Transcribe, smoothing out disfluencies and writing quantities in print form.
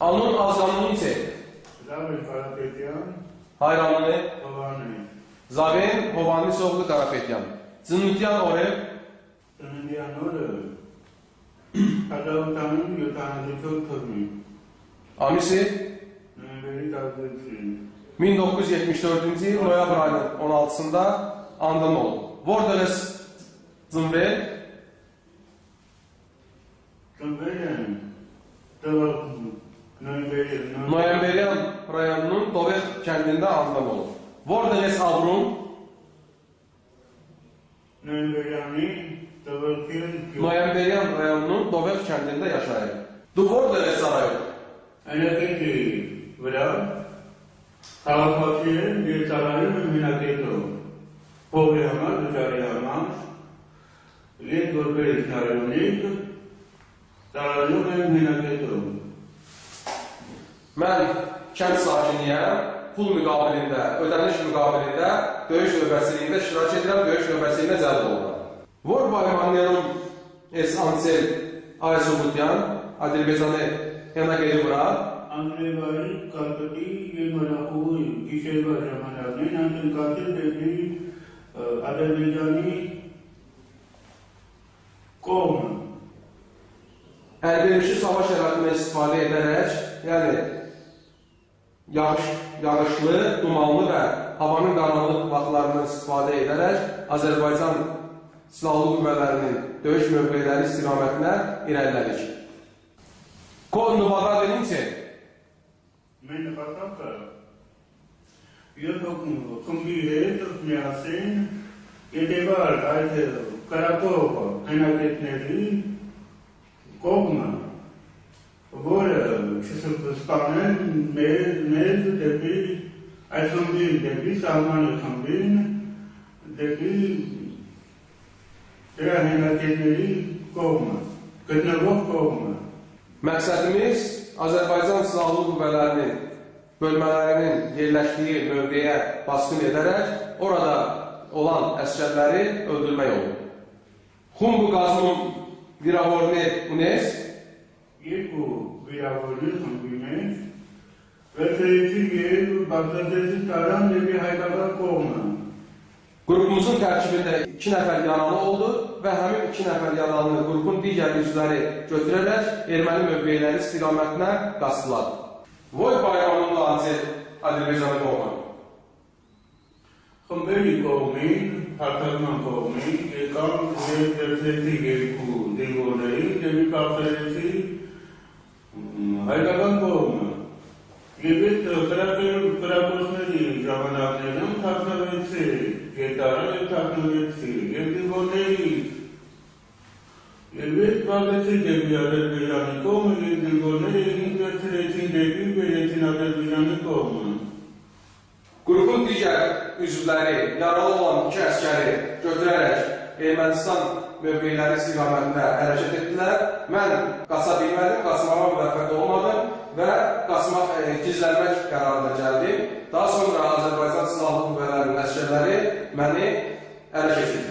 Anın azqanını isə Zaben Karapetyan, hayranını Havani. Zaben Hovannisoğlu Karapetyan. Zınıtyan Orev Tanıyan oru. Kadavtanın yutanı çok tabii. Amisi Beni tavsiyesin. 1974-cü il noyabr ayının 16-sında andan oldu. Vordeles Zınvel Tanıyan. Tavak. Noyamberian rayonunun Dover kəndində andan oldu. Vordeles Avrum Noyamberian rayonunun Dover kəndində yaşayır. Vordeles sarayı. Anaketi bırak. Havapatı bir sarayı müminaketo. Povyama, dışarıyama. Lek Dorperis Naronik. Sarayı müminaketo. Mən kənd sakiniyəm, pul müqabilində, ödəniş müqabilində döyüş növbəsiliyində iştirak edirəm, döyüş növbəsiliyində cəlb olunam. Vorbay Manyanım Es Ansel Aysobutyan, Azərbaycanı yana qeyri bura. Angrevali Kalkati ye Marakuy, Kişeva Ramanavni, Nantin Katil dedi Azerbaycanı Kom. Əlverişli savaş şəraitindən istifadə edərək, yəni yağışlı, dumanlı və havanın qaranlıq vaxtlarından istifadə edərək Azərbaycan Silahlı Qüvvələrinin döyüş mövqeləri istiqamətinə irəlilədik. Kod nübada dedin ki, Mən Pataka Yotok Kumbiye Tutmyasin Yedevar Ayte Karakova Enaketleri Kogma Böyle Spanen Mez Depi Aysumbin Depi Salman Kambin Depi Enaketleri Kogma Kıtnavok Kogma məqsədimiz Azərbaycan Silahlı Qüvvələrinin bölmələrinin yerləşdiyi mövqeyə baskın edərək orada olan əskərləri öldürmək olur. Xumbu Qazmun Viravorni Unes Yeku Viravorni Unes ve Seyfi Yeku Baksadesi Taran Devi Haydabar Kogma Qrupumuzun tərkibində 2 nəfər yaralı oldu və həmin 2 nəfər yaralını qrupun digər üzvləri götürərək erməni mövqeləri istiqamətinə qaçdılar. Voy bayramının lazı Azərbaycanı qovma. Xambeli qovmi, Hatarman qovmi, Ekam Seyfi Yeku Devorneyi, Devi Baksadesi Haydabar Kogma. Evet, Krakosneri Javanavne'nin taknavesi, Yetara'nın taknavesi, Yedivorneyi. Evet, Bagasi Devi Azerbaycanı Kogma, Yedivorneyi, İngiltere'sin Devi ve Yetin Azerbaycanı Kogma. Qrupun digər üzvləri yaralı olan 2 əskəri götürərək Ermənistan mövqeləri istiqamətində hərəkət etdilər. Mən qaça bilmədim, qaçmağa müvəffəq olmadım və gizlənmək qərarına gəldim. Daha sonra Azərbaycan Silahlı Qüvvələrinin əskərləri məni ələ keçirdilər.